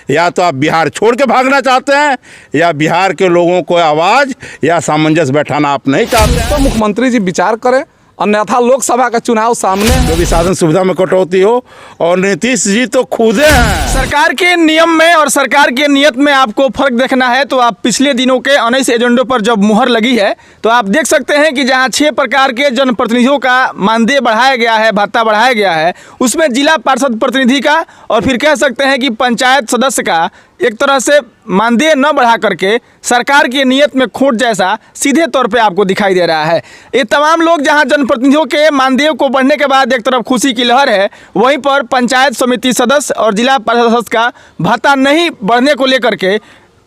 या तो आप बिहार छोड़ के भागना चाहते हैं या बिहार के लोगों को आवाज़ या सामंजस्य बैठाना आप नहीं चाहते हैं। तो मुख्यमंत्री जी विचार करें, अन्यथा लोकसभा का चुनाव सामने जो भी साधन सुविधा में कटौती हो। और नीतीश जी तो खुदे हैं। सरकार के नियम में और सरकार के नियत में आपको फर्क देखना है तो आप पिछले दिनों के 19 एजेंडों पर जब मुहर लगी है तो आप देख सकते हैं कि जहां 6 प्रकार के जनप्रतिनिधियों का मानदेय बढ़ाया गया है, भत्ता बढ़ाया गया है, उसमें जिला पार्षद प्रतिनिधि का और फिर कह सकते हैं कि पंचायत सदस्य का एक तरह से मानदेय न बढ़ा करके सरकार की नीयत में खोट जैसा सीधे तौर पे आपको दिखाई दे रहा है। ये तमाम लोग जहां जनप्रतिनिधियों के मानदेय को बढ़ने के बाद एक तरफ खुशी की लहर है, वहीं पर पंचायत समिति सदस्य और जिला पार्षद सदस्य का भत्ता नहीं बढ़ने को लेकर के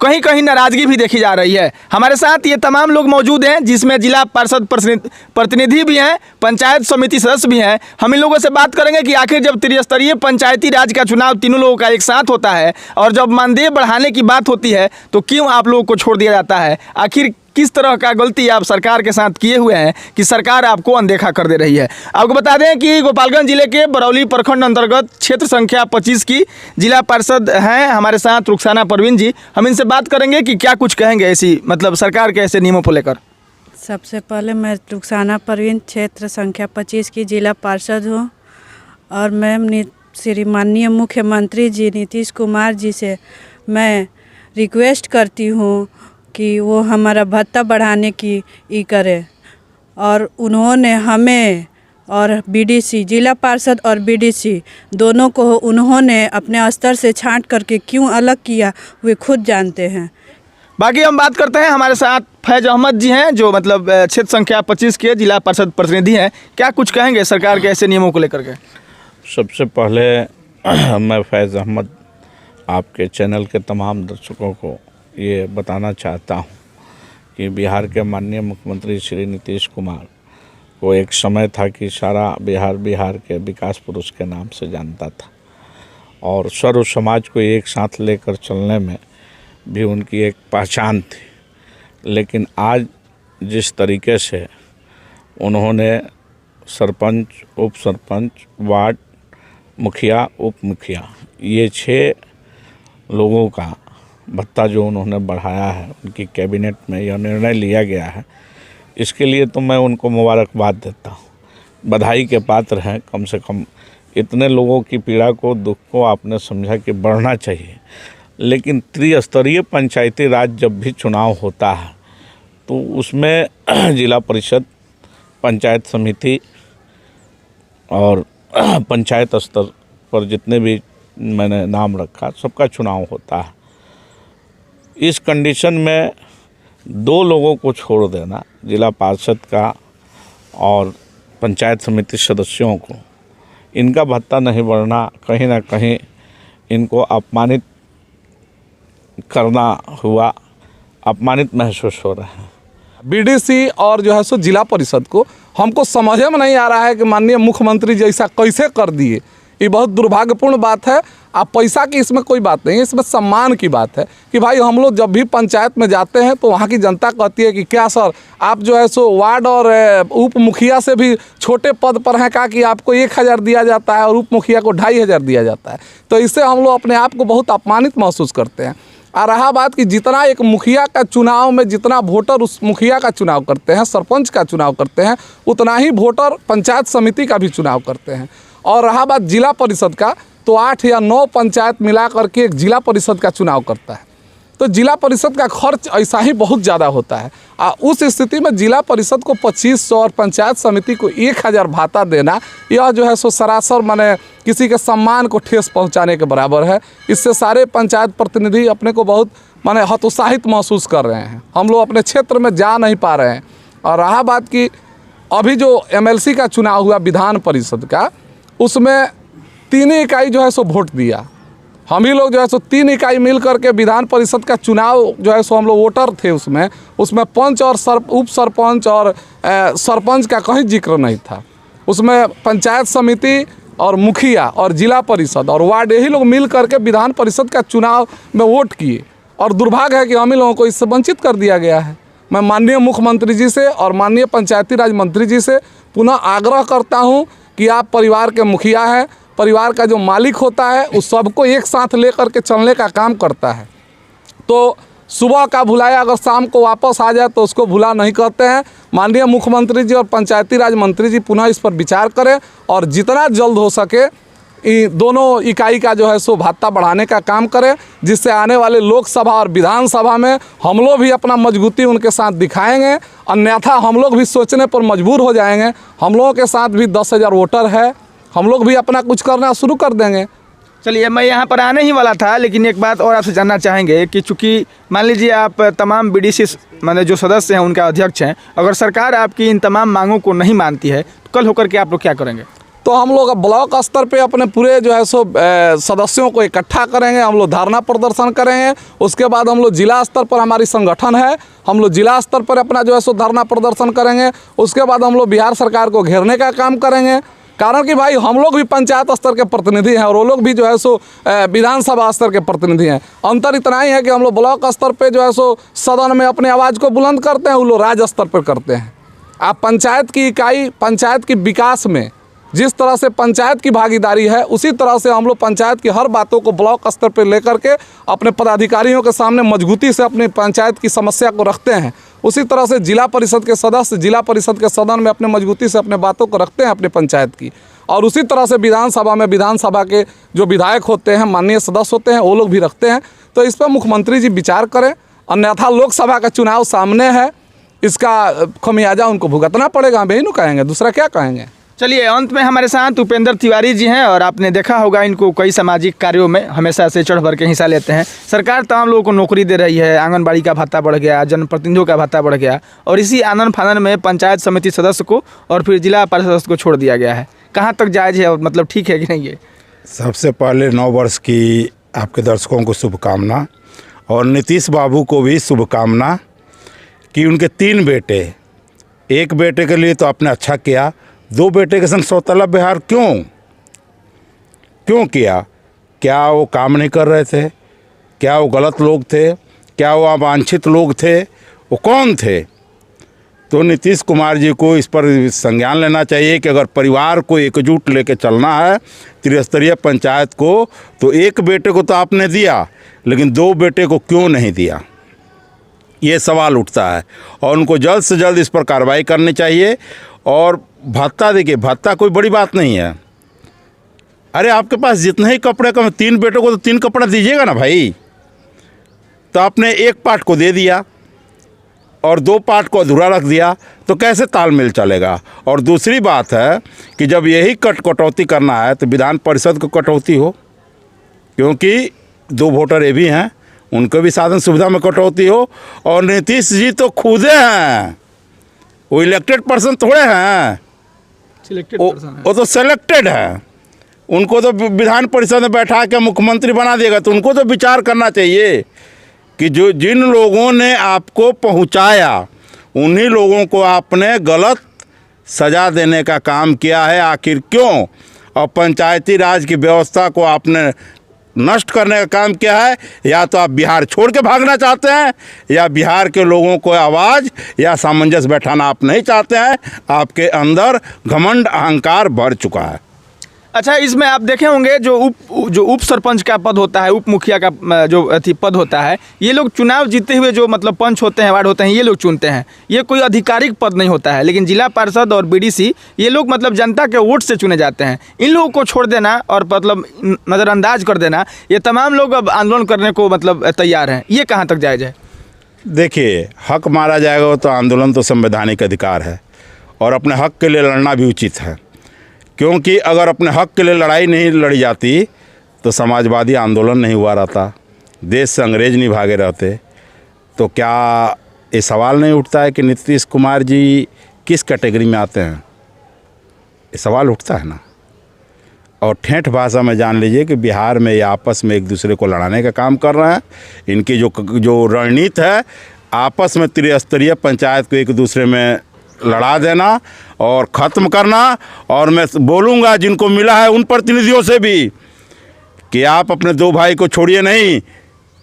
कहीं कहीं नाराजगी भी देखी जा रही है। हमारे साथ ये तमाम लोग मौजूद हैं जिसमें जिला पार्षद प्रतिनिधि भी हैं, पंचायत समिति सदस्य भी हैं। हम इन लोगों से बात करेंगे कि आखिर जब त्रिस्तरीय पंचायती राज का चुनाव तीनों लोगों का एक साथ होता है और जब मानदेय बढ़ाने की बात होती है तो क्यों आप लोगों को छोड़ दिया जाता है? आखिर किस तरह का गलती आप सरकार के साथ किए हुए हैं कि सरकार आपको अनदेखा कर दे रही है? आपको बता दें कि गोपालगंज जिले के बरौली प्रखंड अंतर्गत क्षेत्र संख्या 25 की जिला पार्षद हैं हमारे साथ रुखसाना परवीन जी। हम इनसे बात करेंगे कि क्या कुछ कहेंगे ऐसी मतलब सरकार के ऐसे नियमों को लेकर। सबसे पहले मैं रुखसाना परवीन क्षेत्र संख्या 25 की जिला पार्षद हूँ और मैं श्री माननीय मुख्यमंत्री जी नीतीश कुमार जी से मैं रिक्वेस्ट करती हूँ कि वो हमारा भत्ता बढ़ाने की करे और उन्होंने हमें और बीडीसी जिला पार्षद और बीडीसी दोनों को उन्होंने अपने स्तर से छांट करके क्यों अलग किया वे खुद जानते हैं। बाकी हम बात करते हैं, हमारे साथ फैज अहमद जी हैं जो मतलब क्षेत्र संख्या 25 के जिला पार्षद प्रतिनिधि हैं। क्या कुछ कहेंगे सरकार के ऐसे नियमों को लेकर के? सबसे पहले मैं फैज़ अहमद आपके चैनल के तमाम दर्शकों को ये बताना चाहता हूँ कि बिहार के माननीय मुख्यमंत्री श्री नीतीश कुमार को एक समय था कि सारा बिहार के विकास पुरुष के नाम से जानता था और सर्व समाज को एक साथ लेकर चलने में भी उनकी एक पहचान थी। लेकिन आज जिस तरीके से उन्होंने सरपंच, उप सरपंच, वार्ड मुखिया, उप मुखिया ये 6 लोगों का भत्ता जो उन्होंने बढ़ाया है, उनकी कैबिनेट में यह निर्णय लिया गया है, इसके लिए तो मैं उनको मुबारकबाद देता हूँ, बधाई के पात्र हैं। कम से कम इतने लोगों की पीड़ा को, दुख को आपने समझा कि बढ़ना चाहिए। लेकिन त्रिस्तरीय पंचायती राज जब भी चुनाव होता है तो उसमें जिला परिषद, पंचायत समिति और पंचायत स्तर पर जितने भी मैंने नाम रखा सबका चुनाव होता है। इस कंडीशन में 2 लोगों को छोड़ देना, जिला पार्षद का और पंचायत समिति सदस्यों को, इनका भत्ता नहीं बढ़ना कहीं ना कहीं इनको अपमानित करना हुआ, अपमानित महसूस हो रहा है। बीडीसी और जो है सो जिला परिषद को हमको समझ में नहीं आ रहा है कि माननीय मुख्यमंत्री जी ऐसा कैसे कर दिए। ये बहुत दुर्भाग्यपूर्ण बात है। आप पैसा की इसमें कोई बात नहीं है, इसमें सम्मान की बात है कि भाई हम लोग जब भी पंचायत में जाते हैं तो वहाँ की जनता कहती है कि क्या सर आप जो है सो वार्ड और उप मुखिया से भी छोटे पद पर हैं, कहा कि आपको 1000 दिया जाता है और उप मुखिया को 2500 दिया जाता है। तो इससे हम लोग अपने आप को बहुत अपमानित महसूस करते हैं। और रहा बात कि जितना एक मुखिया का चुनाव में जितना वोटर उस मुखिया का चुनाव करते हैं, सरपंच का चुनाव करते हैं, उतना ही वोटर पंचायत समिति का भी चुनाव करते हैं। और रहा बात जिला परिषद का, तो 8 या 9 पंचायत मिला करके एक जिला परिषद का चुनाव करता है। तो जिला परिषद का खर्च ऐसा ही बहुत ज़्यादा होता है। उस स्थिति में जिला परिषद को 2500 और पंचायत समिति को 1000 भाता देना, यह जो है सो सरासर माने किसी के सम्मान को ठेस पहुंचाने के बराबर है। इससे सारे पंचायत प्रतिनिधि अपने को बहुत माने हतोत्साहित महसूस कर रहे हैं। हम लोग अपने क्षेत्र में जा नहीं पा रहे हैं। और रहा बात कि अभी जो MLC का चुनाव हुआ विधान परिषद का, उसमें 3 इकाई जो है सो वोट दिया। हम ही लोग जो है सो 3 इकाई मिल करके विधान परिषद का चुनाव जो है सो हम लोग वोटर थे उसमें पंच और उप सरपंच और सरपंच का कहीं जिक्र नहीं था। उसमें पंचायत समिति और मुखिया और जिला परिषद और वार्ड यही लोग मिल करके विधान परिषद का चुनाव में वोट किए। और दुर्भाग्य है कि हम ही लोगों को इससे वंचित कर दिया गया है। मैं माननीय मुख्यमंत्री जी से और माननीय पंचायती राज मंत्री जी से पुनः आग्रह करता हूँ कि आप परिवार के मुखिया हैं परिवार का जो मालिक होता है उस सबको एक साथ लेकर के चलने का काम करता है। तो सुबह का भुलाया अगर शाम को वापस आ जाए तो उसको भुला नहीं कहते हैं। माननीय मुख्यमंत्री जी और पंचायती राज मंत्री जी पुनः इस पर विचार करें और जितना जल्द हो सके दोनों इकाई का जो है सो भत्ता बढ़ाने का काम करें, जिससे आने वाले लोकसभा और विधानसभा में हम लोग भी अपना मजबूती उनके साथ दिखाएंगे। अन्यथा हम लोग भी सोचने पर मजबूर हो जाएंगे। हम लोगों के साथ भी 10,000 वोटर है, हम लोग भी अपना कुछ करना शुरू कर देंगे। चलिए, मैं यहाँ पर आने ही वाला था, लेकिन एक बात और आपसे जानना चाहेंगे कि चूँकि मान लीजिए आप तमाम बीडीसी माने जो सदस्य हैं उनका अध्यक्ष हैं, अगर सरकार आपकी इन तमाम मांगों को नहीं मानती है तो कल होकर के आप लोग क्या करेंगे? तो हम लोग ब्लॉक स्तर पे अपने पूरे जो है सो सदस्यों को इकट्ठा करेंगे, हम लोग धरना प्रदर्शन करेंगे। उसके बाद हम लोग जिला स्तर पर हमारी संगठन है, हम लोग जिला स्तर पर अपना जो है सो धरना प्रदर्शन करेंगे। उसके बाद हम लोग बिहार सरकार को घेरने का काम करेंगे, कारण कि भाई हम लोग भी पंचायत स्तर के प्रतिनिधि हैं और वो लोग भी जो है सो विधानसभा स्तर के प्रतिनिधि हैं। अंतर इतना ही है कि हम लोग ब्लॉक स्तर पे जो है सो सदन में अपने आवाज़ को बुलंद करते हैं, वो लोग राज्य स्तर पर करते हैं। आप पंचायत की इकाई, पंचायत की विकास में जिस तरह से पंचायत की भागीदारी है, उसी तरह से हम लोग पंचायत की हर बातों को ब्लॉक स्तर पर लेकर के अपने पदाधिकारियों के सामने मजबूती से अपनी पंचायत की समस्या को रखते हैं। उसी तरह से जिला परिषद के सदस्य जिला परिषद के सदन में अपने मजबूती से अपने बातों को रखते हैं अपने पंचायत की, और उसी तरह से विधानसभा में विधानसभा के जो विधायक होते हैं, माननीय सदस्य होते हैं, वो लोग भी रखते हैं। तो इस पर मुख्यमंत्री जी विचार करें, अन्यथा लोकसभा का चुनाव सामने है, इसका खमियाजा उनको भुगतना पड़ेगा। हम यही न कहेंगे, दूसरा क्या कहेंगे। चलिए, अंत में हमारे साथ उपेंद्र तिवारी जी हैं और आपने देखा होगा इनको कई सामाजिक कार्यों में हमेशा से चढ़ बढ़ के हिस्सा लेते हैं। सरकार तमाम लोगों को नौकरी दे रही है, आंगनबाड़ी का भत्ता बढ़ गया, जनप्रतिनिधियों का भत्ता बढ़ गया, और इसी आनन फानन में पंचायत समिति सदस्य को और फिर जिला परिषद सदस्य को छोड़ दिया गया है। कहाँ तक जायज़ है और मतलब ठीक है कि नहीं? ये सबसे पहले 9 वर्ष की आपके दर्शकों को शुभकामना, और नीतीश बाबू को भी शुभकामना कि उनके 3 बेटे, एक बेटे के लिए तो आपने अच्छा किया, 2 बेटे के संग सौतला व्यवहार क्यों किया? क्या वो काम नहीं कर रहे थे? क्या वो गलत लोग थे? क्या वो अवांछित लोग थे? वो कौन थे? तो नीतीश कुमार जी को इस पर संज्ञान लेना चाहिए कि अगर परिवार को एकजुट लेके चलना है त्रिस्तरीय पंचायत को, तो एक बेटे को तो आपने दिया, लेकिन 2 बेटे को क्यों नहीं दिया, ये सवाल उठता है। और उनको जल्द से जल्द इस पर कार्रवाई करनी चाहिए। और भत्ता, देखिए भत्ता कोई बड़ी बात नहीं है। अरे आपके पास जितने ही कपड़े कम, 3 बेटों को तो 3 कपड़ा दीजिएगा ना भाई। तो आपने एक पार्ट को दे दिया और 2 पार्ट को अधूरा रख दिया, तो कैसे तालमेल चलेगा? और दूसरी बात है कि जब यही कटौती करना है तो विधान परिषद को कटौती हो, क्योंकि 2 वोटर ये भी हैं, उनको भी साधन सुविधा में कटौती हो। और नीतीश जी तो खुदे हैं, वो इलेक्टेड पर्सन थोड़े हैं, वो तो सेलेक्टेड है। उनको तो विधान परिषद में बैठा के मुख्यमंत्री बना देगा। तो उनको तो विचार करना चाहिए कि जो जिन लोगों ने आपको पहुंचाया, उन्हीं लोगों को आपने गलत सज़ा देने का काम किया है। आखिर क्यों? और पंचायती राज की व्यवस्था को आपने नष्ट करने का काम किया है। या तो आप बिहार छोड़ के भागना चाहते हैं, या बिहार के लोगों को आवाज़ या सामंजस्य बैठाना आप नहीं चाहते हैं। आपके अंदर घमंड अहंकार भर चुका है। अच्छा, इसमें आप देखे होंगे जो उप सरपंच का पद होता है, उप मुखिया का जो पद होता है, ये लोग चुनाव जीते हुए जो मतलब पंच होते हैं, वार्ड होते हैं, ये लोग चुनते हैं। ये कोई आधिकारिक पद नहीं होता है। लेकिन जिला पार्षद और बीडीसी ये लोग मतलब जनता के वोट से चुने जाते हैं। इन लोगों को छोड़ देना और मतलब नज़रअंदाज कर देना, ये तमाम लोग अब आंदोलन करने को मतलब तैयार हैं। ये कहाँ तक जायज़ है? देखिए, हक मारा जाएगा तो आंदोलन तो संवैधानिक अधिकार है, और अपने हक के लिए लड़ना भी उचित है। क्योंकि अगर अपने हक के लिए लड़ाई नहीं लड़ी जाती तो समाजवादी आंदोलन नहीं हुआ रहता, देश से अंग्रेज नहीं भागे रहते। तो क्या ये सवाल नहीं उठता है कि नीतीश कुमार जी किस कैटेगरी में आते हैं? ये सवाल उठता है ना। और ठेठ भाषा में जान लीजिए कि बिहार में ये आपस में एक दूसरे को लड़ाने का काम कर रहे हैं। इनकी जो रणनीति है, आपस में त्रिस्तरीय पंचायत को एक दूसरे में लड़ा देना और ख़त्म करना। और मैं बोलूँगा जिनको मिला है उन प्रतिनिधियों से भी कि आप अपने 2 भाई को छोड़िए नहीं।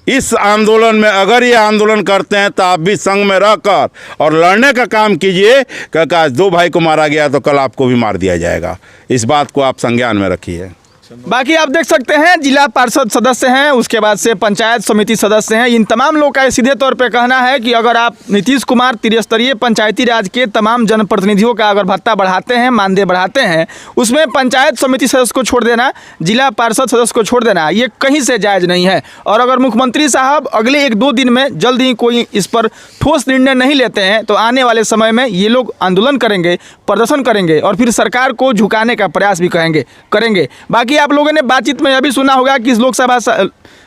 इस आंदोलन में अगर ये आंदोलन करते हैं तो आप भी संग में रहकर और लड़ने का काम कीजिए, क्योंकि आज 2 भाई को मारा गया तो कल आपको भी मार दिया जाएगा। इस बात को आप संज्ञान में रखिए। बाकी आप देख सकते हैं जिला पार्षद सदस्य हैं, उसके बाद से पंचायत समिति सदस्य हैं। इन तमाम लोग का सीधे तौर पे कहना है कि अगर आप नीतीश कुमार त्रिस्तरीय पंचायती राज के तमाम जनप्रतिनिधियों का अगर भत्ता बढ़ाते हैं, मानदेय बढ़ाते हैं, उसमें पंचायत समिति सदस्य को छोड़ देना, जिला पार्षद सदस्य को छोड़ देना, ये कहीं से जायज़ नहीं है। और अगर मुख्यमंत्री साहब अगले 1-2 दिन में जल्द ही कोई इस पर ठोस निर्णय नहीं लेते हैं तो आने वाले समय में ये लोग आंदोलन करेंगे, प्रदर्शन करेंगे और फिर सरकार को झुकाने का प्रयास भी करेंगे। बाकी आप लोगों ने बातचीत में यह भी सुना होगा कि इस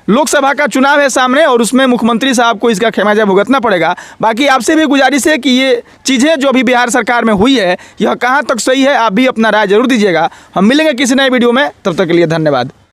लोकसभा का चुनाव है सामने और उसमें मुख्यमंत्री साहब को इसका खमियाजा भुगतना पड़ेगा। बाकी आपसे भी गुजारिश है कि ये चीज़ें जो अभी बिहार सरकार में हुई है यह कहाँ तक सही है, आप भी अपना राय जरूर दीजिएगा। हम मिलेंगे किसी नए वीडियो में, तब तक के लिए धन्यवाद।